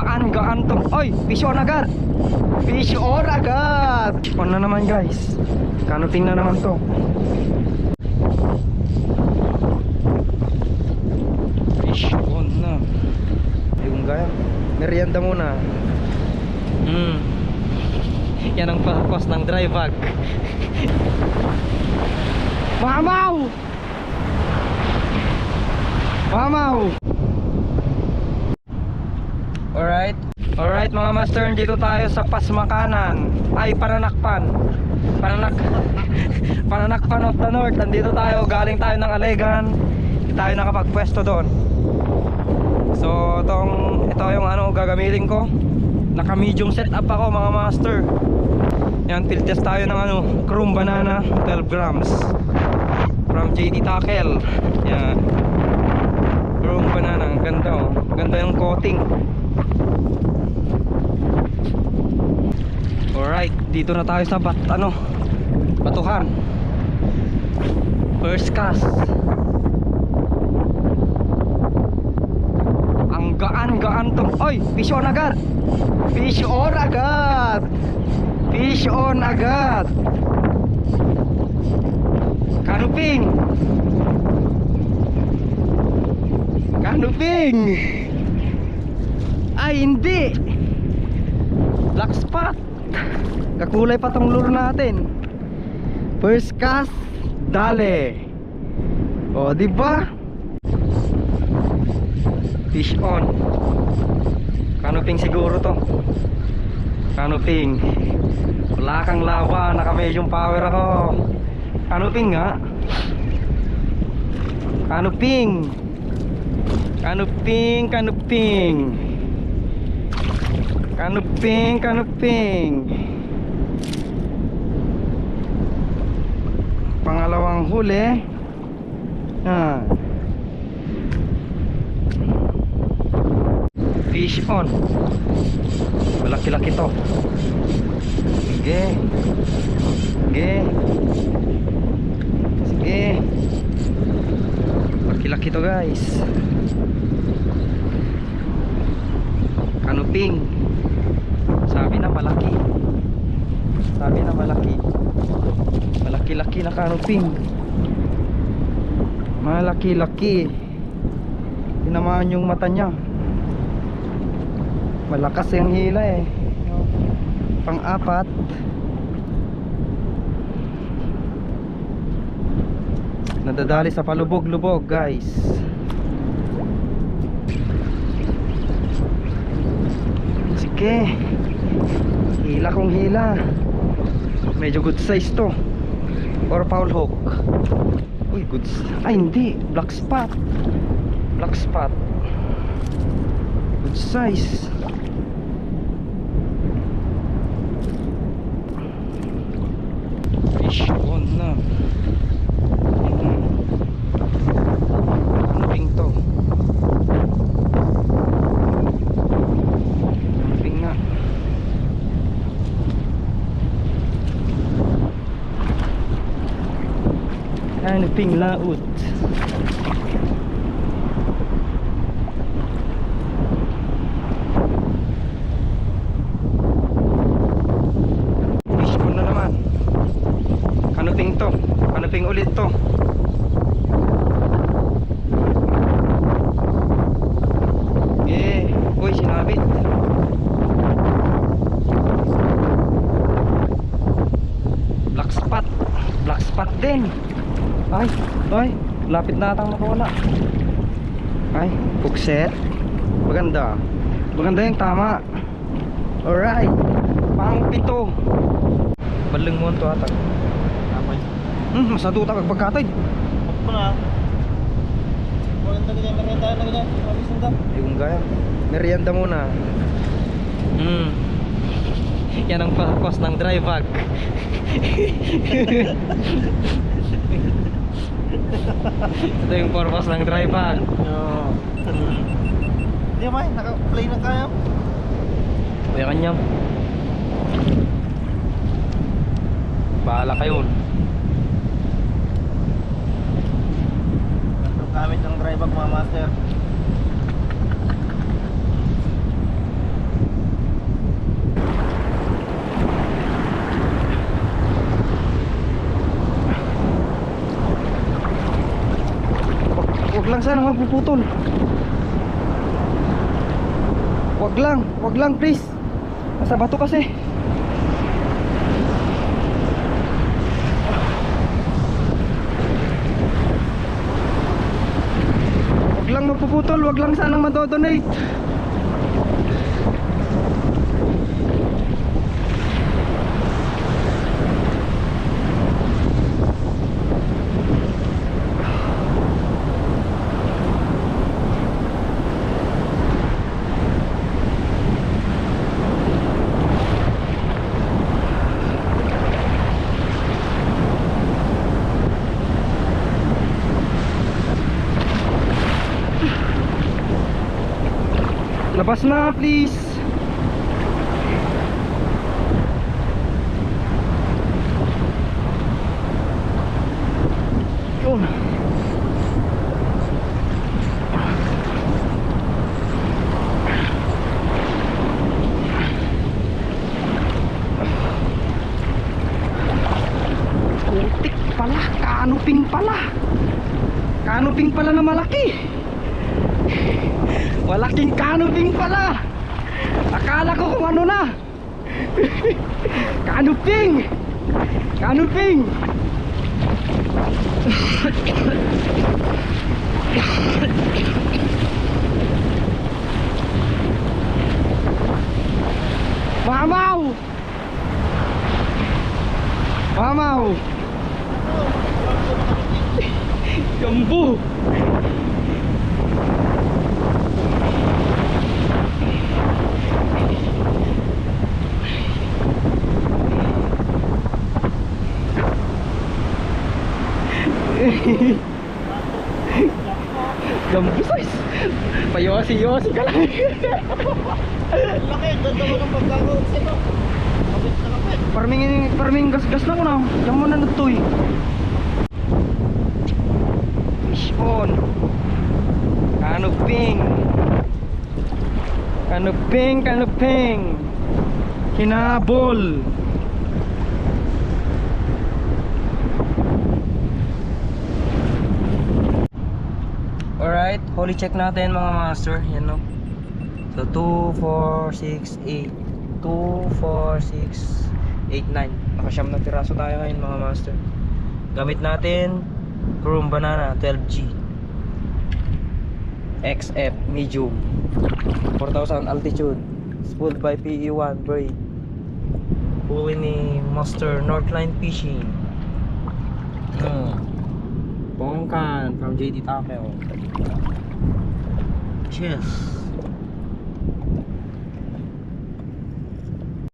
gaan to. Oy, fish on agad. Fish on agad. On na naman guys. Canoping na naman to. Fish on na. Yung gaya. Merienda muna. Yan ang purpose ng dry bag. Mamaw! Mamaw! Alright mga master, dito tayo sa Pasmakanan. Ay, Pananakpan of the North. Nandito tayo, galing tayo ng Alegan. Tayo nakapagpwesto doon. So, ito yung gagamitin ko. Naka medium setup ako mga master. Yan, field test tayo ng Chrome Banana 12 grams from JD Tackle. Yan, Chrome Banana, ang ganda oh. Ganda yung coating. Alright, dito na tayo sa batuhan. First cast. Ang gaan to. Oy, fish on agad. Fish on agad. Fish on agad. Canoping. Canoping. Ay, hindi. Black spot. Kakulay pa tong lure natin. First cast, dale. O, diba? Fish on. Canoping siguro to. Canoping. Wala kang laban, naka medium power ako. Canoping nga. Canoping. Canoping. Pangalawang huli. Fish on. Malaki-laki to. Sige. Laki-laki to guys. Canoping. Sabi na malaki. Malaki-laki na canoping. Malaki-laki. Tinamaan yung mata niya. Malakas yung hila eh. Pang-apat. Nadadali sa palubog-lubog guys. Sige. Hila kong hila. Medyo good size to. Or foul hook. Uy, good. Ay, hindi. Black spot. Good size. Fish on na. Camping to. Camping nga. Camping laut. Canoping ulit to. Uy, sinabit. Black spot din. Ay, lapit na atang makawala. Ay, pugset. Maganda yung tama. Alright, pang 7. Baling mo ito atang. Masado ta pagkatay. Ako na. Maganda ganyan, merienda na ganyan. Mabis na. Yung gaya. Merienda muna. Yan ang purpose ng dry bag. Ito yung purpose ng dry bag. Hindi may, naka-play na kaya. Kuya kanyang. Bahala kayo. Gamit ng dry bag mga master. lang sana magpuputol. Wag lang please. Nasa bato kasi. Wag lang magpuputol, wag lang sanang madodonate. Labas na please. Yun. Putik pala, kanuping pala. Kanuping pala na malaki. Malaking kanuping pala. Akala ko kung ano na. Kanuping. Kanuping. Mamaw. Mamaw. Gambo. Gambo size. Payosi-yosi ka lang. Laki, ganda mo ng pagkakaroon sa'yo. Kapit na kapit. Parming gas-gas na ko na. Diyan mo na natutoy. Fish on. Kanuping. Kanuping, kanuping. Hinabol. Alright, holy check natin mga master. Yan no. So 2, 4, 6, 8 2, 4, 6, 8, 9. Nakasyam na piraso tayo ngayon mga master. Gamit natin Chrome Banana 12G XF medium 4,000 altitude, spooled by PE1 braid, huli ni Master Northline Fishing. Bongkan from JD Tackle. Cheers.